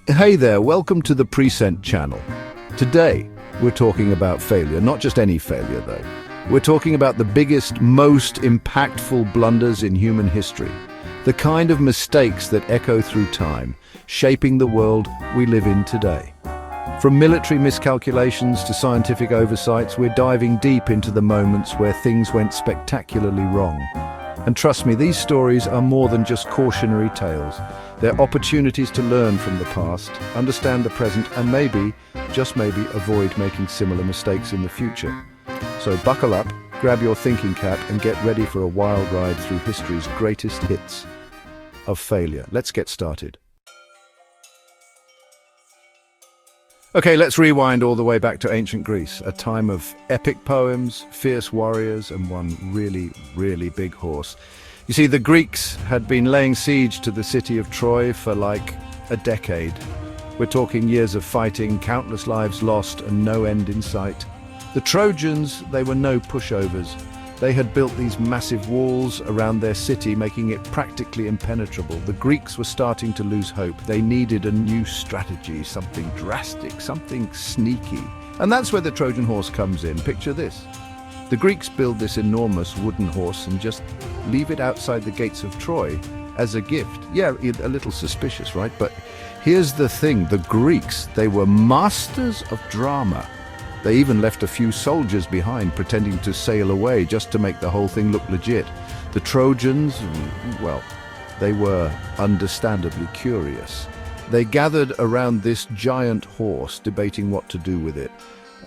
Hey there, welcome to the Present channel. Today, we're talking about failure, not just any failure though. We're talking about the biggest, most impactful blunders in human history. The kind of mistakes that echo through time, shaping the world we live in today. From military miscalculations to scientific oversights, we're diving deep into the moments where things went spectacularly wrong. And trust me, these stories are more than just cautionary tales. They're opportunities to learn from the past, understand the present, and maybe, just maybe, avoid making similar mistakes in the future. So buckle up, grab your thinking cap, and get ready for a wild ride through history's greatest hits of failure. Let's get started. Okay, let's rewind all the way back to ancient Greece, a time of epic poems, fierce warriors, and one really big horse. You see, the Greeks had been laying siege to the city of Troy for like a decade. We're talking years of fighting, countless lives lost, and no end in sight. The Trojans, they were no pushovers. They had built these massive walls around their city, making it practically impenetrable. The Greeks were starting to lose hope. They needed a new strategy, something drastic, something sneaky. And that's where the Trojan horse comes in. Picture this. The Greeks build this enormous wooden horse and just leave it outside the gates of Troy as a gift. Yeah, a little suspicious, right? But here's the thing. The Greeks, they were masters of drama. They even left a few soldiers behind, pretending to sail away just to make the whole thing look legit. The Trojans, well, they were understandably curious. They gathered around this giant horse, debating what to do with it.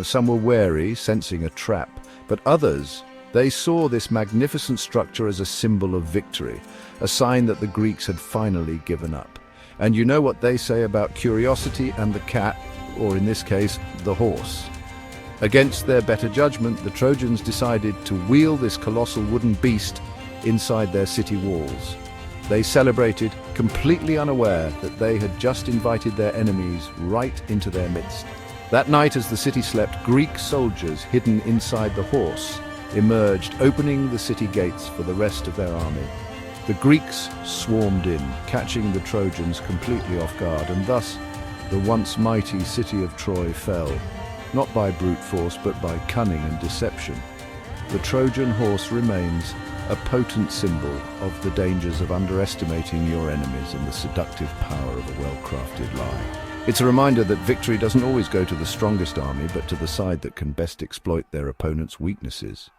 Some were wary, sensing a trap, but others, they saw this magnificent structure as a symbol of victory, a sign that the Greeks had finally given up. And you know what they say about curiosity and the cat, or in this case, the horse. Against their better judgment, the Trojans decided to wheel this colossal wooden beast inside their city walls. They celebrated, completely unaware that they had just invited their enemies right into their midst. That night, as the city slept, Greek soldiers hidden inside the horse emerged, opening the city gates for the rest of their army. The Greeks swarmed in, catching the Trojans completely off guard, and thus the once mighty city of Troy fell. Not by brute force, but by cunning and deception. The Trojan horse remains a potent symbol of the dangers of underestimating your enemies and the seductive power of a well-crafted lie. It's a reminder that victory doesn't always go to the strongest army, but to the side that can best exploit their opponent's weaknesses.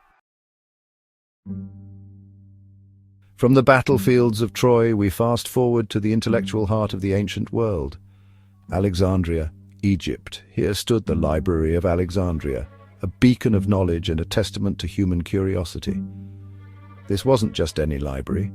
From the battlefields of Troy, we fast forward to the intellectual heart of the ancient world. Alexandria, Egypt. Here stood the Library of Alexandria, a beacon of knowledge and a testament to human curiosity. This wasn't just any library.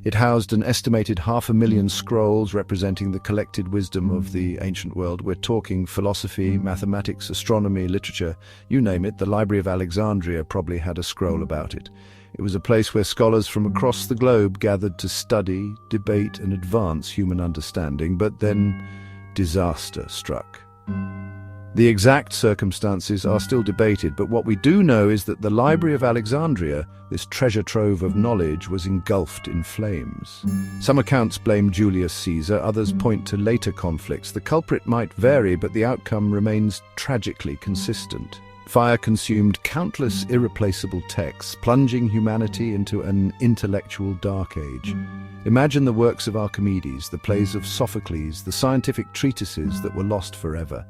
It housed an estimated 500,000 scrolls representing the collected wisdom of the ancient world. We're talking philosophy, mathematics, astronomy, literature, you name it. The Library of Alexandria probably had a scroll about it. It was a place where scholars from across the globe gathered to study, debate, and advance human understanding. But then disaster struck. The exact circumstances are still debated, but what we do know is that the Library of Alexandria, this treasure trove of knowledge, was engulfed in flames. Some accounts blame Julius Caesar, others point to later conflicts. The culprit might vary, but the outcome remains tragically consistent. Fire consumed countless irreplaceable texts, plunging humanity into an intellectual dark age. Imagine the works of Archimedes, the plays of Sophocles, the scientific treatises that were lost forever.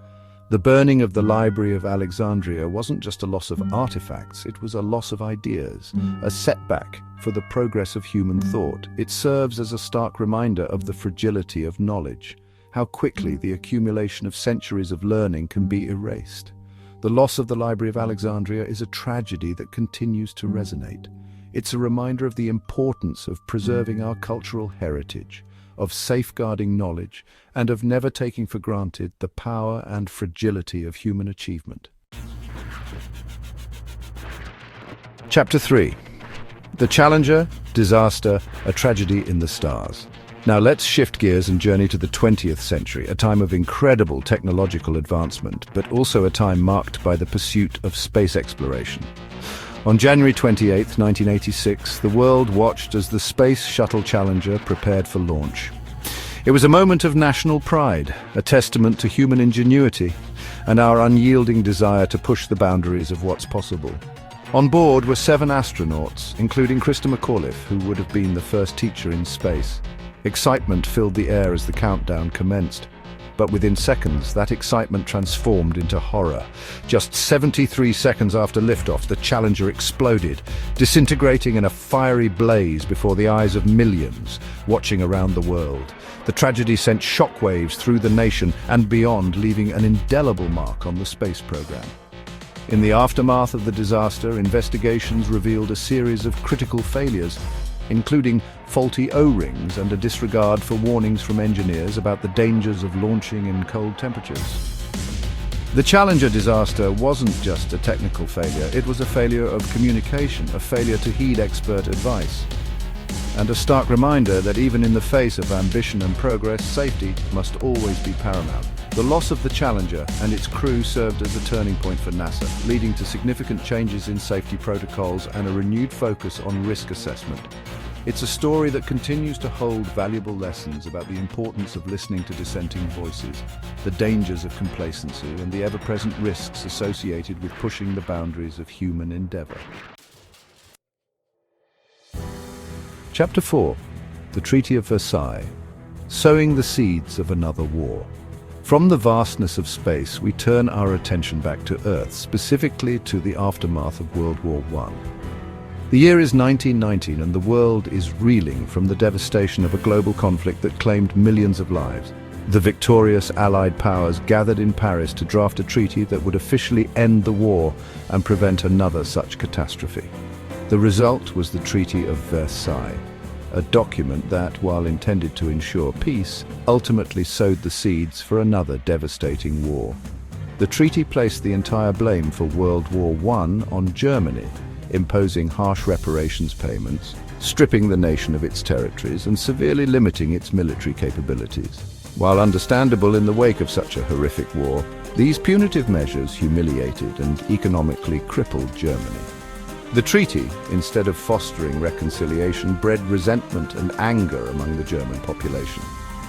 The burning of the Library of Alexandria wasn't just a loss of artifacts, it was a loss of ideas, a setback for the progress of human thought. It serves as a stark reminder of the fragility of knowledge, how quickly the accumulation of centuries of learning can be erased. The loss of the Library of Alexandria is a tragedy that continues to resonate. It's a reminder of the importance of preserving our cultural heritage, of safeguarding knowledge, and of never taking for granted the power and fragility of human achievement. Chapter 3. The Challenger, Disaster, a Tragedy in the Stars. Now let's shift gears and journey to the 20th century, a time of incredible technological advancement, but also a time marked by the pursuit of space exploration. On January 28, 1986, the world watched as the Space Shuttle Challenger prepared for launch. It was a moment of national pride, a testament to human ingenuity and our unyielding desire to push the boundaries of what's possible. On board were 7 astronauts, including Krista McAuliffe, who would have been the first teacher in space. Excitement filled the air as the countdown commenced. But within seconds, that excitement transformed into horror. Just 73 seconds after liftoff, the Challenger exploded, disintegrating in a fiery blaze before the eyes of millions watching around the world. The tragedy sent shockwaves through the nation and beyond, leaving an indelible mark on the space program. In the aftermath of the disaster, investigations revealed a series of critical failures, including faulty O-rings and a disregard for warnings from engineers about the dangers of launching in cold temperatures. The Challenger disaster wasn't just a technical failure, it was a failure of communication, a failure to heed expert advice, and a stark reminder that even in the face of ambition and progress, safety must always be paramount. The loss of the Challenger and its crew served as a turning point for NASA, leading to significant changes in safety protocols and a renewed focus on risk assessment. It's a story that continues to hold valuable lessons about the importance of listening to dissenting voices, the dangers of complacency, and the ever-present risks associated with pushing the boundaries of human endeavor. Chapter 4. The Treaty of Versailles. Sowing the seeds of another war. From the vastness of space, we turn our attention back to Earth, specifically to the aftermath of World War I. The year is 1919 and the world is reeling from the devastation of a global conflict that claimed millions of lives. The victorious Allied powers gathered in Paris to draft a treaty that would officially end the war and prevent another such catastrophe. The result was the Treaty of Versailles, a document that, while intended to ensure peace, ultimately sowed the seeds for another devastating war. The treaty placed the entire blame for World War I on Germany, imposing harsh reparations payments, stripping the nation of its territories, and severely limiting its military capabilities. While understandable in the wake of such a horrific war, these punitive measures humiliated and economically crippled Germany. The treaty, instead of fostering reconciliation, bred resentment and anger among the German population.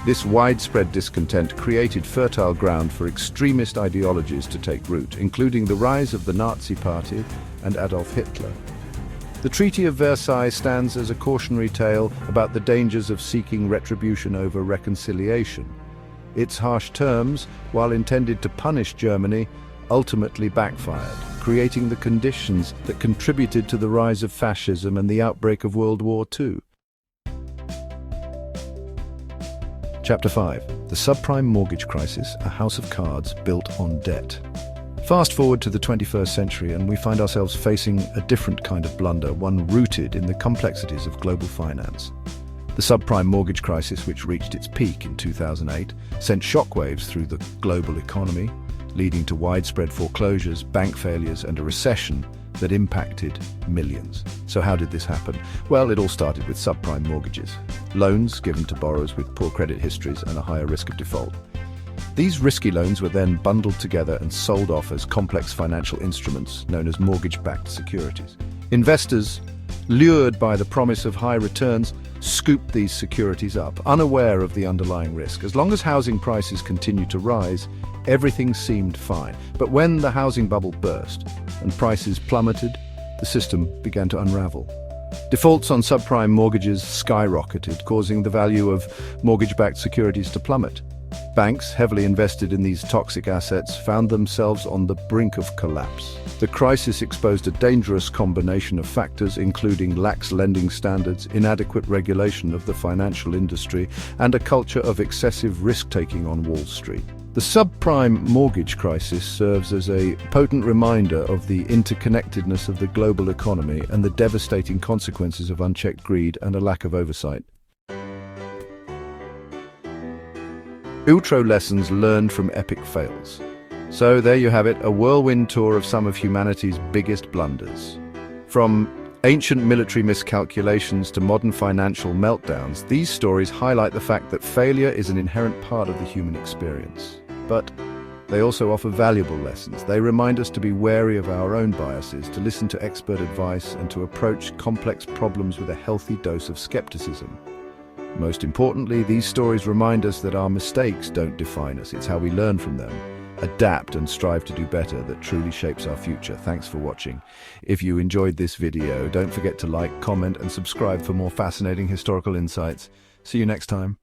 This widespread discontent created fertile ground for extremist ideologies to take root, including the rise of the Nazi Party and Adolf Hitler. The Treaty of Versailles stands as a cautionary tale about the dangers of seeking retribution over reconciliation. Its harsh terms, while intended to punish Germany, ultimately backfired, creating the conditions that contributed to the rise of fascism and the outbreak of World War II. Chapter 5. The subprime mortgage crisis, a house of cards built on debt. Fast forward to the 21st century and we find ourselves facing a different kind of blunder, one rooted in the complexities of global finance. The subprime mortgage crisis, which reached its peak in 2008, sent shockwaves through the global economy, leading to widespread foreclosures, bank failures, and a recession that impacted millions. So how did this happen? Well, it all started with subprime mortgages, loans given to borrowers with poor credit histories and a higher risk of default. These risky loans were then bundled together and sold off as complex financial instruments known as mortgage-backed securities. Investors, lured by the promise of high returns, scooped these securities up, unaware of the underlying risk. As long as housing prices continued to rise, everything seemed fine. But when the housing bubble burst and prices plummeted, the system began to unravel. Defaults on subprime mortgages skyrocketed, causing the value of mortgage-backed securities to plummet. Banks, heavily invested in these toxic assets, found themselves on the brink of collapse. The crisis exposed a dangerous combination of factors, including lax lending standards, inadequate regulation of the financial industry, and a culture of excessive risk-taking on Wall Street. The subprime mortgage crisis serves as a potent reminder of the interconnectedness of the global economy and the devastating consequences of unchecked greed and a lack of oversight. Outro lessons learned from epic fails. So there you have it, a whirlwind tour of some of humanity's biggest blunders. From ancient military miscalculations to modern financial meltdowns, these stories highlight the fact that failure is an inherent part of the human experience. But they also offer valuable lessons. They remind us to be wary of our own biases, to listen to expert advice, and to approach complex problems with a healthy dose of skepticism. Most importantly, these stories remind us that our mistakes don't define us. It's how we learn from them, adapt and strive to do better that truly shapes our future. Thanks for watching. If you enjoyed this video, don't forget to like, comment and subscribe for more fascinating historical insights. See you next time.